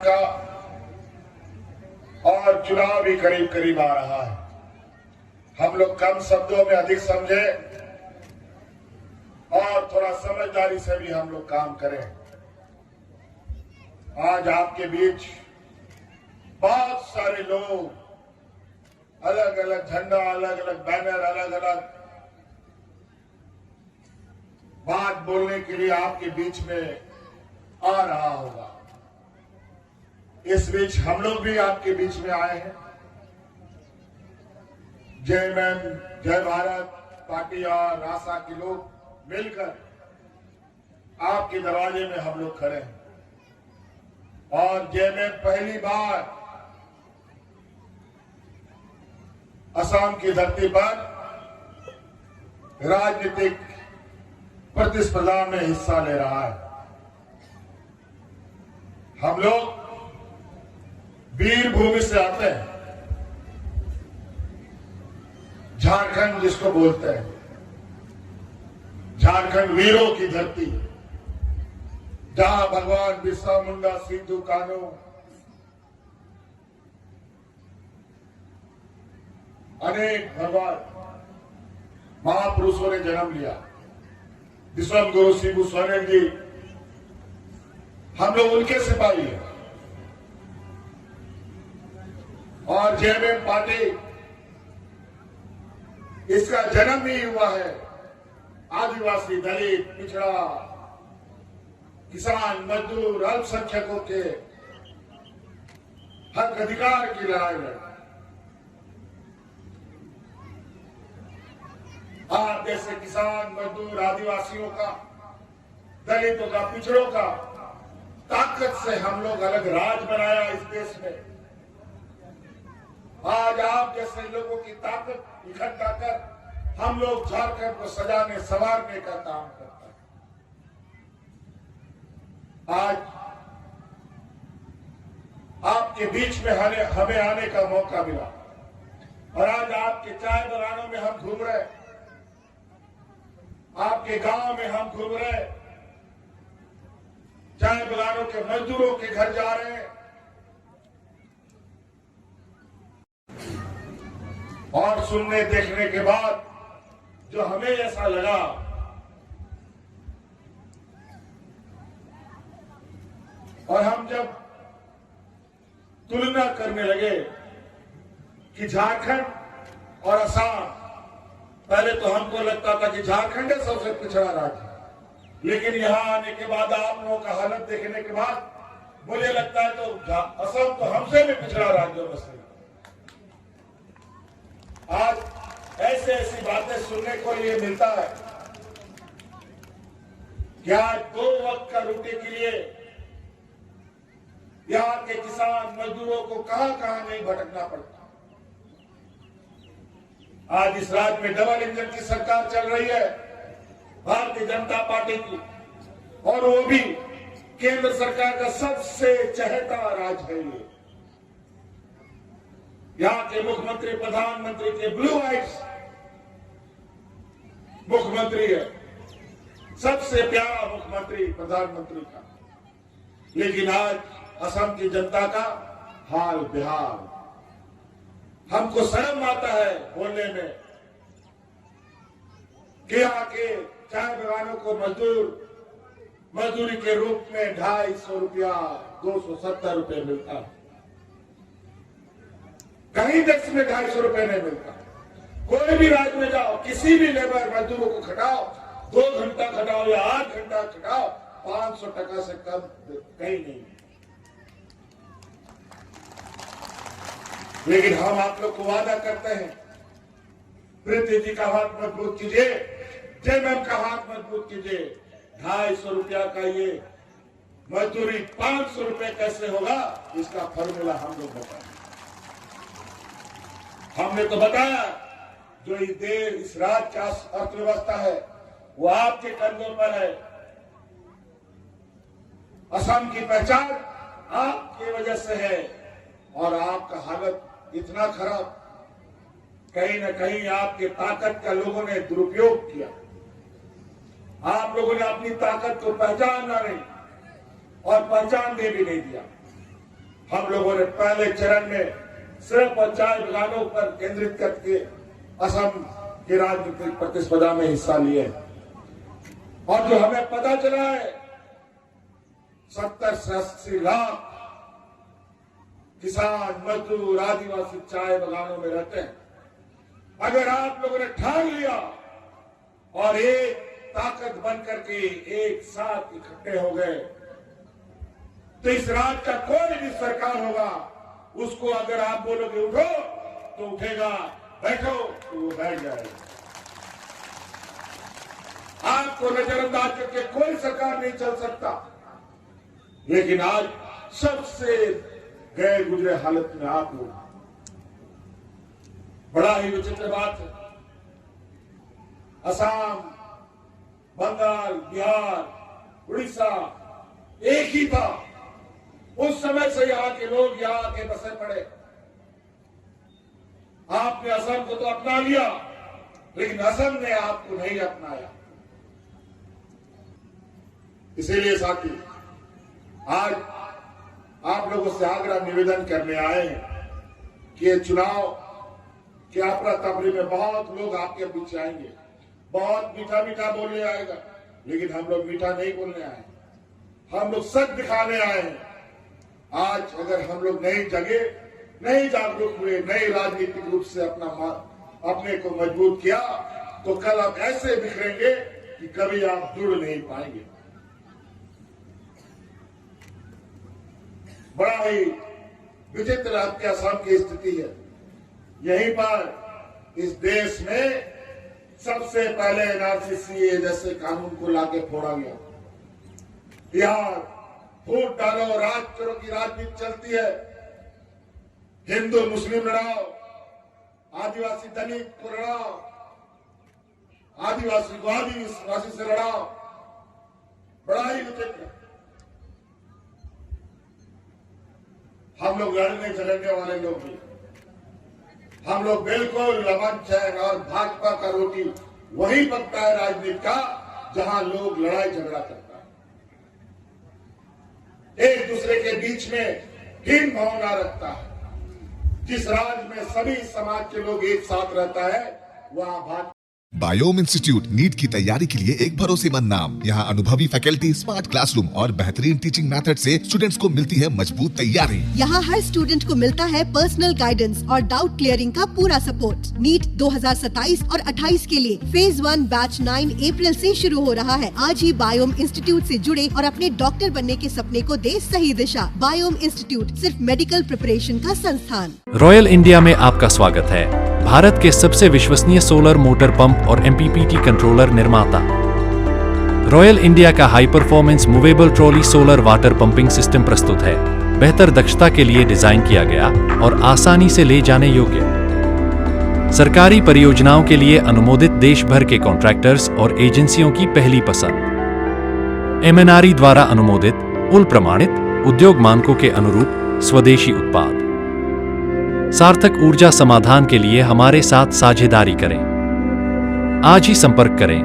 का और चुनाव भी करीब करीब आ रहा है। हम लोग कम शब्दों में अधिक समझे और थोड़ा समझदारी से भी हम लोग काम करें। आज आपके बीच बहुत सारे लोग, अलग अलग झंडा, अलग अलग बैनर, अलग अलग बात बोलने के लिए आपके बीच में आ रहा होगा। इस बीच हम लोग भी आपके बीच में आए हैं। जेएमएम, जय भारत पार्टी और रासा के लोग मिलकर आपके दरवाजे में हम लोग खड़े हैं। और जेएमएम पहली बार असम की धरती पर राजनीतिक प्रतिस्पर्धा में हिस्सा ले रहा है। हम लोग वीर भूमि से आते हैं, झारखंड जिसको बोलते हैं, झारखंड वीरों की धरती, जहां भगवान बिरसा मुंडा, सिद्धू कान्हू, अनेक भगवान महापुरुषों ने जन्म लिया। विश्व गुरु शिबू सोरेन जी, हम लोग उनके सिपाही हैं। और जेएमएम पार्टी, इसका जन्म ही हुआ है आदिवासी, दलित, पिछड़ा, किसान, मजदूर, अल्पसंख्यकों के हक अधिकार की लड़ाई में। आप जैसे किसान, मजदूर, आदिवासियों का, दलितों का, पिछड़ों का ताकत से हम लोग अलग राज बनाया इस देश में। आज आप जैसे लोगों की ताकत इकट्ठा कर हम लोग झारखंड को सजाने संवारने का काम करते हैं। आज आपके बीच में हमें आने का मौका मिला और आज आपके चाय बगानों में हम घूम रहे, आपके गांव में हम घूम रहे, चाय बगानों के मजदूरों के घर जा रहे हैं और सुनने देखने के बाद जो हमें ऐसा लगा और हम जब तुलना करने लगे कि झारखंड और असम, पहले तो हमको लगता था कि झारखंड है सबसे पिछड़ा राज्य, लेकिन यहां आने के बाद, आप लोगों का हालत देखने के बाद मुझे लगता है तो असम तो हमसे भी पिछड़ा राज्यों में से। आज ऐसे ऐसी बातें सुनने को लिए मिलता है कि आज 2 वक्त का रोटी के लिए यहाँ के किसान मजदूरों को कहां कहां नहीं भटकना पड़ता। आज इस राज्य में डबल इंजन की सरकार चल रही है, भारतीय जनता पार्टी की, और वो भी केंद्र सरकार का सबसे चहेता राज्य है ये। यहाँ के मुख्यमंत्री, प्रधानमंत्री के ब्लू आइज मुख्यमंत्री है, सबसे प्यारा मुख्यमंत्री प्रधानमंत्री का। लेकिन आज असम की जनता का हाल बेहाल। हमको शर्म आता है बोलने में कि यहाँ के चाय बगानों को मजदूरी के रूप में 250 रुपया, 270 रुपये मिलता है। कहीं देश में 250 रुपये नहीं मिलता। कोई भी राज्य में जाओ, किसी भी लेबर मजदूरों को खटाओ, 2 घंटा खटाओ या 8 घंटा खटाओ, 500 टका से कम कहीं नहीं। लेकिन हम आप लोग को वादा करते हैं, प्रीति जी का हाथ मजबूत कीजिए, जेएमएम का हाथ मजबूत कीजिए। 250 रुपया का ये मजदूरी 500 रुपये कैसे होगा, इसका फॉर्मूला हम लोग बताएं। हमने तो बताया, जो इस राज्य का अर्थव्यवस्था है वो आपके कंधों पर है। असम की पहचान आपकी वजह से है और आपका हालत इतना खराब, कहीं न कहीं आपके ताकत का लोगों ने दुरुपयोग किया। आप लोगों ने अपनी ताकत को पहचाना नहीं और पहचानने भी नहीं दिया। हम लोगों ने पहले चरण में सिर्फ और चाय बगानों पर केंद्रित करके असम की राजनीतिक प्रतिस्पर्धा में हिस्सा लिए, और जो हमें पता चला है 70 से 80 लाख किसान, मजदूर, आदिवासी चाय बगानों में रहते हैं। अगर आप लोगों ने ठान लिया और एक ताकत बन करके एक साथ इकट्ठे हो गए, तो इस राज्य का कोई भी सरकार होगा, उसको अगर आप बोलोगे उठो तो उठेगा, बैठो तो वो बैठ जाएगा। आपको नजरअंदाज करके कोई सरकार नहीं चल सकता। लेकिन आज सबसे गए गुजरे हालत में आप लोग, बड़ा ही विचित्र बात है, असम, बंगाल, बिहार, उड़ीसा एक ही था। उस समय से यहां के लोग यहां आके बसे पड़े। आपने असम को तो अपना लिया, लेकिन असम ने आपको नहीं अपनाया। इसीलिए साथी, आज आप लोगों से आग्रह निवेदन करने आए हैं कि ये चुनाव के अफरा तफरी में बहुत लोग आपके पीछे आएंगे, बहुत मीठा मीठा बोलने आएगा, लेकिन हम लोग मीठा नहीं बोलने आए, हम लोग सच दिखाने आए हैं। आज अगर हम लोग नहीं जगे, नहीं जागरूक हुए, नई राजनीतिक रूप से अपने को मजबूत किया, तो कल आप ऐसे बिखरेंगे कि कभी आप जुड़ नहीं पाएंगे। बड़ा ही विचित्र आपके असम की स्थिति है। यहीं पर इस देश में सबसे पहले एनआरसी जैसे कानून को लाके फोड़ा गया। यहाँ वोट डालो, राज करो की राजनीति चलती है। हिंदू मुस्लिम लड़ाओ, आदिवासी दलित को लड़ाओ, आदिवासी को आदिवासी से लड़ाओ। बड़ा ही विचित्र। हम लोग लड़ने झगड़ने वाले लोग भी, हम लोग बिल्कुल रमन चैन और भाजपा का रोटी वही पकता है राजनीति का, जहां लोग लड़ाई झगड़ा करता है, एक दूसरे के बीच में हीन भावना रखता है। जिस राज्य में सभी समाज के लोग एक साथ रहता है, वहां भाजपा। बायोम इंस्टीट्यूट नीट की तैयारी के लिए एक भरोसेमंद नाम। यहाँ अनुभवी फैकल्टी, स्मार्ट क्लासरूम और बेहतरीन टीचिंग मेथड से स्टूडेंट्स को मिलती है मजबूत तैयारी। यहाँ हर स्टूडेंट को मिलता है पर्सनल गाइडेंस और डाउट क्लियरिंग का पूरा सपोर्ट। नीट 2027 और 28 के लिए फेज 1 बैच 9 अप्रैल से शुरू हो रहा है। आज ही बायोम इंस्टीट्यूट से जुड़े और अपने डॉक्टर बनने के सपने को दे सही दिशा। बायोम इंस्टीट्यूट सिर्फ मेडिकल प्रिपरेशन का संस्थान। रॉयल इंडिया में आपका स्वागत है। भारत के सबसे विश्वसनीय सोलर मोटर पंप और MPPT कंट्रोलर निर्माता। रॉयल इंडिया का high performance movable trolley solar water pumping system प्रस्तुत है। बेहतर दक्षता के लिए डिजाइन किया गया और आसानी से ले जाने योग्य। सरकारी परियोजनाओं के लिए अनुमोदित देश भर के कॉन्ट्रैक्टर्स और एजेंसियों की पहली पसंद। MNRE द्वारा अनुमोदित, उल प्रमाणित, उद्योग मानकों के अनुरूप स्वदेशी उत्पाद। सार्थक ऊर्जा समाधान के लिए हमारे साथ साझेदारी करें। आज ही संपर्क करें।